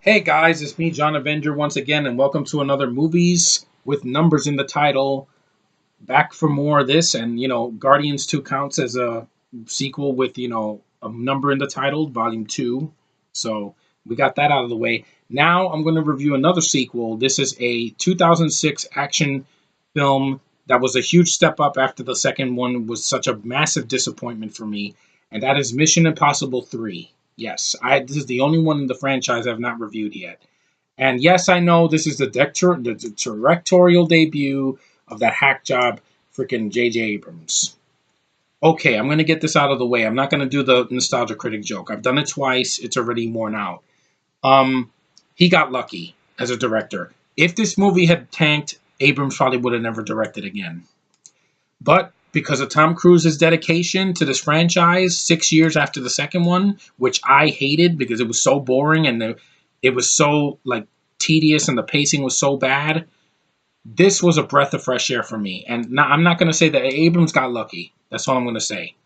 Hey guys, it's me, John Avenger, once again, and welcome to another Movies with Numbers in the Title. Back for more of this, and Guardians 2 counts as a sequel with, a number in the title, Volume 2. So we got that out of the way. Now I'm going to review another sequel. This is a 2006 action film that was a huge step up after the second one was such a massive disappointment for me, and that is Mission Impossible 3. Yes, this is the only one in the franchise I've not reviewed yet. And yes, I know this is the directorial debut of that hack job, freaking J.J. Abrams. Okay, I'm going to get this out of the way. I'm not going to do the nostalgia critic joke. I've done it twice. It's already worn out. Um, he got lucky as a director. If this movie had tanked, Abrams probably would have never directed again. But because of Tom Cruise's dedication to this franchise 6 years after the second one, which I hated because it was so boring and it was so like tedious and the pacing was so bad, this was a breath of fresh air for me. And now, I'm not going to say that Abrams got lucky. That's all I'm going to say.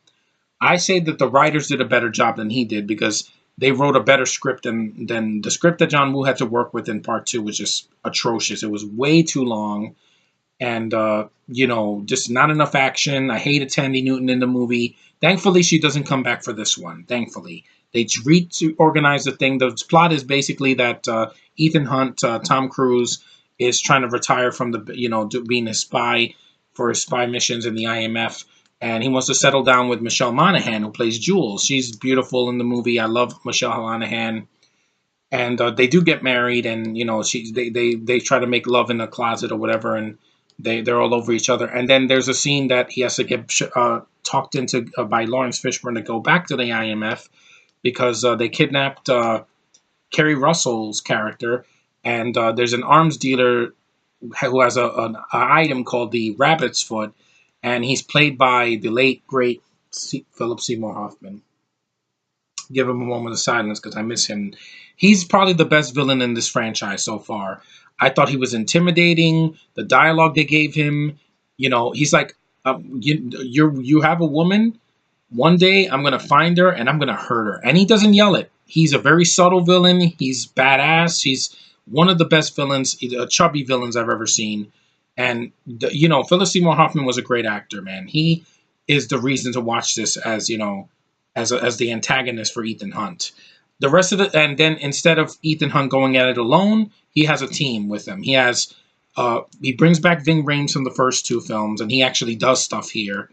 I say that the writers did a better job than he did because they wrote a better script than the script that John Woo had to work with in part two was just atrocious. It was way too long and just not enough action. I hated Tandy Newton in the movie. Thankfully, she doesn't come back for this one. Thankfully, they reorganize the thing. The plot is basically that Ethan Hunt, Tom Cruise, is trying to retire from being a spy for his spy missions in the IMF, and he wants to settle down with Michelle Monaghan, who plays Jules. She's beautiful in the movie. I love Michelle Monaghan. And they do get married, and they try to make love in a closet or whatever, and they're all over each other. And then there's a scene that he has to get talked into by Lawrence Fishburne to go back to the IMF because they kidnapped Kerry Russell's character, and there's an arms dealer who has an item called the Rabbit's Foot, and he's played by the late great Philip Seymour Hoffman. Give him a moment of silence because I miss him. He's probably the best villain in this franchise so far. I thought he was intimidating. The dialogue they gave him, he's like, you have a woman. One day I'm gonna find her and I'm gonna hurt her. And he doesn't yell it. He's a very subtle villain. He's badass. He's one of the best villains, chubby villains I've ever seen. And Philip Seymour Hoffman was a great actor, man. He is the reason to watch this as the antagonist for Ethan Hunt. The rest of it, and then instead of Ethan Hunt going at it alone, he has a team with him. He brings back Ving Rhames from the first two films, and he actually does stuff here.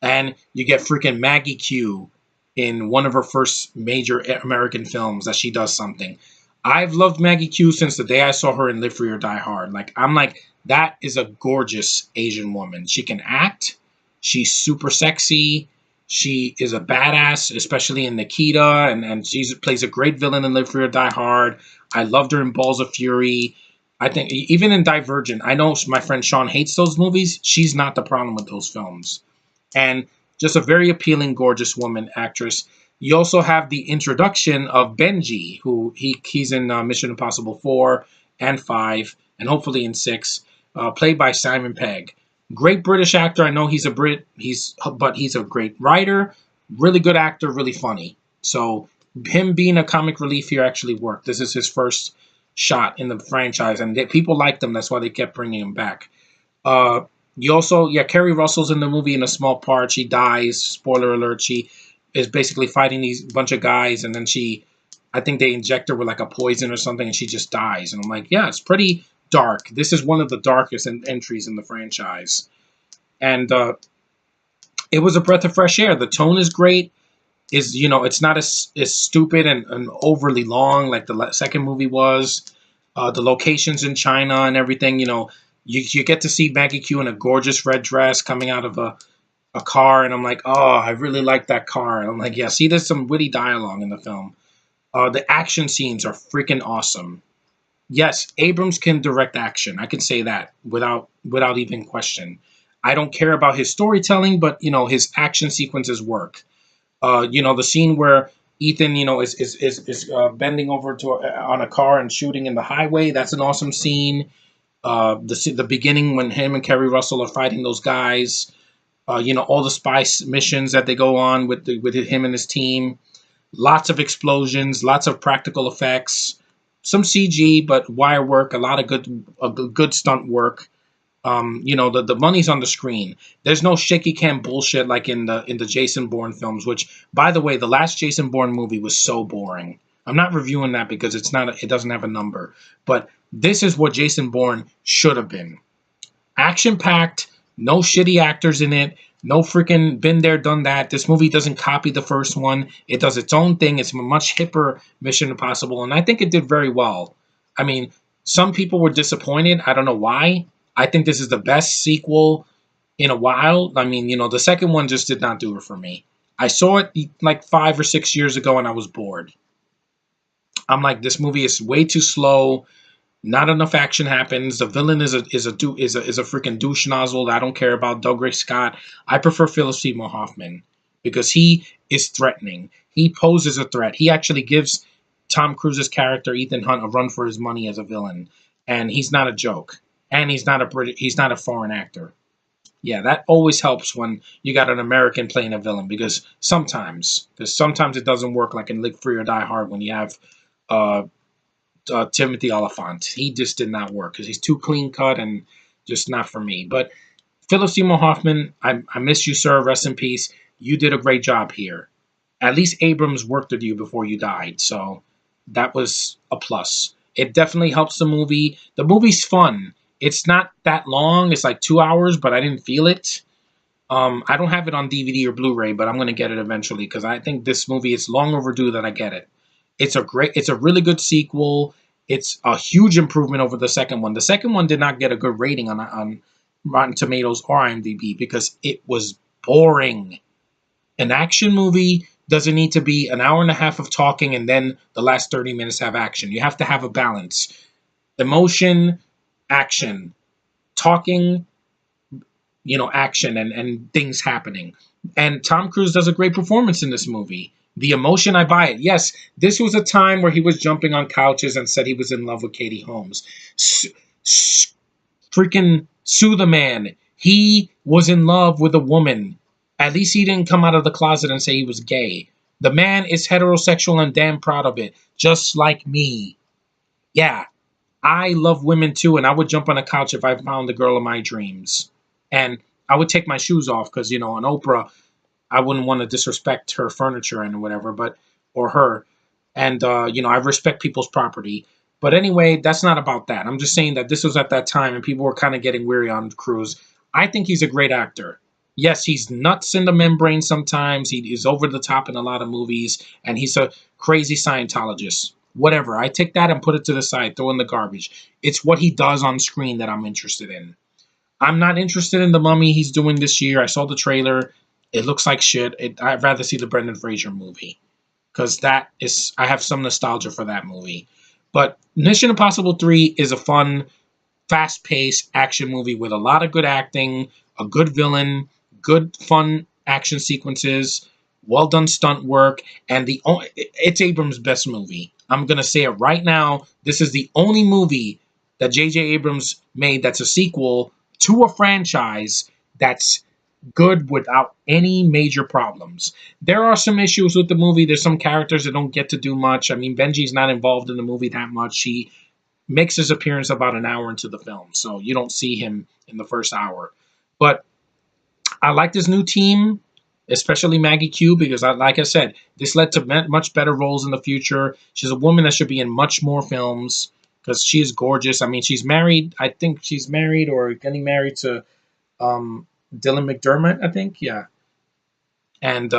And you get freaking Maggie Q in one of her first major American films that she does something. I've loved Maggie Q since the day I saw her in Live Free or Die Hard. I'm like, that is a gorgeous Asian woman. She can act. She's super sexy. She is a badass, especially in Nikita, and she plays a great villain in Live Free or Die Hard. I loved her in Balls of Fury. I think even in Divergent, I know my friend Sean hates those movies. She's not the problem with those films. And just a very appealing, gorgeous woman actress. You also have the introduction of Benji, who he's in Mission Impossible 4 and 5, and hopefully in 6, played by Simon Pegg. Great British actor. I know he's a Brit. But he's a great writer, really good actor, really funny. So him being a comic relief here actually worked. This is his first shot in the franchise, and people liked him. That's why they kept bringing him back. Kerry Russell's in the movie in a small part. She dies. Spoiler alert. She is basically fighting these bunch of guys, and then I think they inject her with like a poison or something, and she just dies. And I'm like, yeah, it's pretty dark. This is one of the darkest entries in the franchise. And it was a breath of fresh air. The tone is great. It's not as stupid and overly long like the second movie was. The locations in China and everything, you get to see Maggie Q in a gorgeous red dress coming out of a car, and I'm like, oh, I really like that car. And I'm like, yeah, see, there's some witty dialogue in the film. The action scenes are freaking awesome. Yes, Abrams can direct action. I can say that without even question. I don't care about his storytelling, but his action sequences work. The scene where Ethan, is bending over on a car and shooting in the highway. That's an awesome scene. The beginning when him and Kerry Russell are fighting those guys. All the spy missions that they go on with him and his team. Lots of explosions, lots of practical effects. some CG, but wire work, a lot of good stunt work. The money's on the screen. There's no shaky cam bullshit like in the Jason Bourne films. Which, by the way, the last Jason Bourne movie was so boring. I'm not reviewing that because it doesn't have a number. But this is what Jason Bourne should have been. Action packed, no shitty actors in it, no freaking been there, done that. This movie doesn't copy the first one. It does its own thing. It's a much hipper Mission Impossible, and I think it did very well. I mean, some people were disappointed. I don't know why. I think this is the best sequel in a while. I mean, the second one just did not do it for me. I saw it like 5 or 6 years ago, and I was bored. I'm like, this movie is way too slow. Not enough action happens. The villain is a freaking douche nozzle that I don't care about. Dougray Scott. I prefer Philip Seymour Hoffman because he is threatening. He poses a threat. He actually gives Tom Cruise's character Ethan Hunt a run for his money as a villain, and he's not a joke. And he's not a foreign actor. Yeah, that always helps when you got an American playing a villain because sometimes it doesn't work like in Live Free or Die Hard when you have uh, Timothy Oliphant. He just did not work because he's too clean cut and just not for me. But Philip Seymour Hoffman, I miss you, sir. Rest in peace. You did a great job here. At least Abrams worked with you before you died, so that was a plus. It definitely helps the movie. The movie's fun. It's not that long. It's like 2 hours, but I didn't feel it. I don't have it on DVD or Blu-ray, but I'm going to get it eventually because I think this movie is long overdue that I get it. It's a really good sequel. It's a huge improvement over the second one. The second one did not get a good rating on Rotten Tomatoes or IMDb because it was boring. An action movie doesn't need to be an hour and a half of talking and then the last 30 minutes have action. You have to have a balance. Emotion, action, talking, action and things happening. And Tom Cruise does a great performance in this movie. The emotion, I buy it. Yes, this was a time where he was jumping on couches and said he was in love with Katie Holmes. Freaking sue the man. He was in love with a woman. At least he didn't come out of the closet and say he was gay. The man is heterosexual and damn proud of it, just like me. Yeah, I love women too, and I would jump on a couch if I found the girl of my dreams. And I would take my shoes off because, on Oprah, I wouldn't want to disrespect her furniture and whatever, or her. And, I respect people's property. But anyway, that's not about that. I'm just saying that this was at that time and people were kind of getting weary on Cruise. I think he's a great actor. Yes, he's nuts in the membrane sometimes. He is over the top in a lot of movies. And he's a crazy Scientologist. Whatever. I take that and put it to the side, throw in the garbage. It's what he does on screen that I'm interested in. I'm not interested in the Mummy he's doing this year. I saw the trailer. It looks like shit. I'd rather see the Brendan Fraser movie because I have some nostalgia for that movie. But Mission Impossible 3 is a fun, fast-paced action movie with a lot of good acting, a good villain, good fun action sequences, well done stunt work, and it's Abrams' best movie. I'm gonna say it right now. This is the only movie that J.J. Abrams made that's a sequel to a franchise that's good without any major problems. There are some issues with the movie. There's some characters that don't get to do much. I mean, Benji's not involved in the movie that much. He makes his appearance about an hour into the film, so you don't see him in the first hour. But I like this new team, especially Maggie Q, because, like I said, this led to much better roles in the future. She's a woman that should be in much more films because she is gorgeous. I mean, she's married. I think she's married or getting married to Dylan McDermott, I think. Yeah. And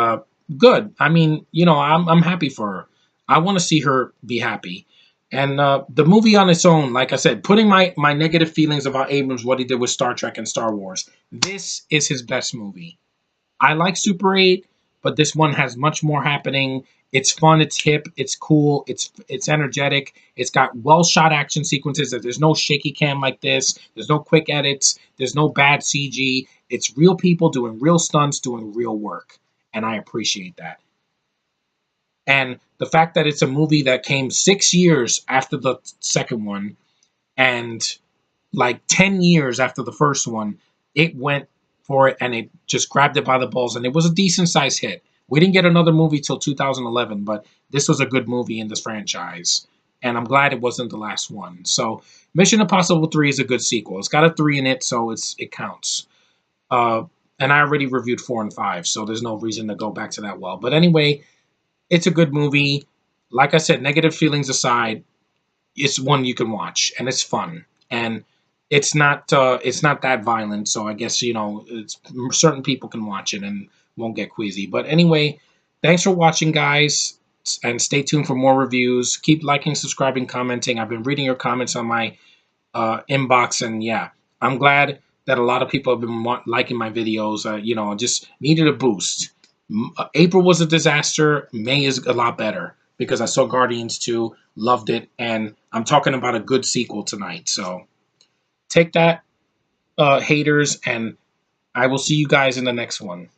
good. I mean, I'm happy for her. I want to see her be happy. And the movie on its own, like I said, putting my negative feelings about Abrams, what he did with Star Trek and Star Wars, this is his best movie. I like Super 8, but this one has much more happening. It's fun, it's hip, it's cool, it's energetic. It's got well-shot action sequences. There's no shaky cam like this. There's no quick edits. There's no bad CG. It's real people doing real stunts, doing real work. And I appreciate that. And the fact that it's a movie that came 6 years after the second one and like 10 years after the first one, it went for it and it just grabbed it by the balls. And it was a decent sized hit. We didn't get another movie till 2011, but this was a good movie in this franchise. and I'm glad it wasn't the last one. So Mission Impossible 3 is a good sequel. It's got a 3 in it, so it counts. Uh, and I already reviewed 4 and 5, so there's no reason to go back to that well. But anyway, it's a good movie. Like I said, negative feelings aside, it's one you can watch, and it's fun, and it's not that violent. So I guess it's certain people can watch it and won't get queasy. But anyway, thanks for watching, guys, and stay tuned for more reviews. Keep liking, subscribing, commenting. I've been reading your comments on my inbox, and yeah, I'm glad that a lot of people have been liking my videos. Just needed a boost. April was a disaster. May is a lot better because I saw Guardians 2, loved it, and I'm talking about a good sequel tonight. So take that, haters, and I will see you guys in the next one.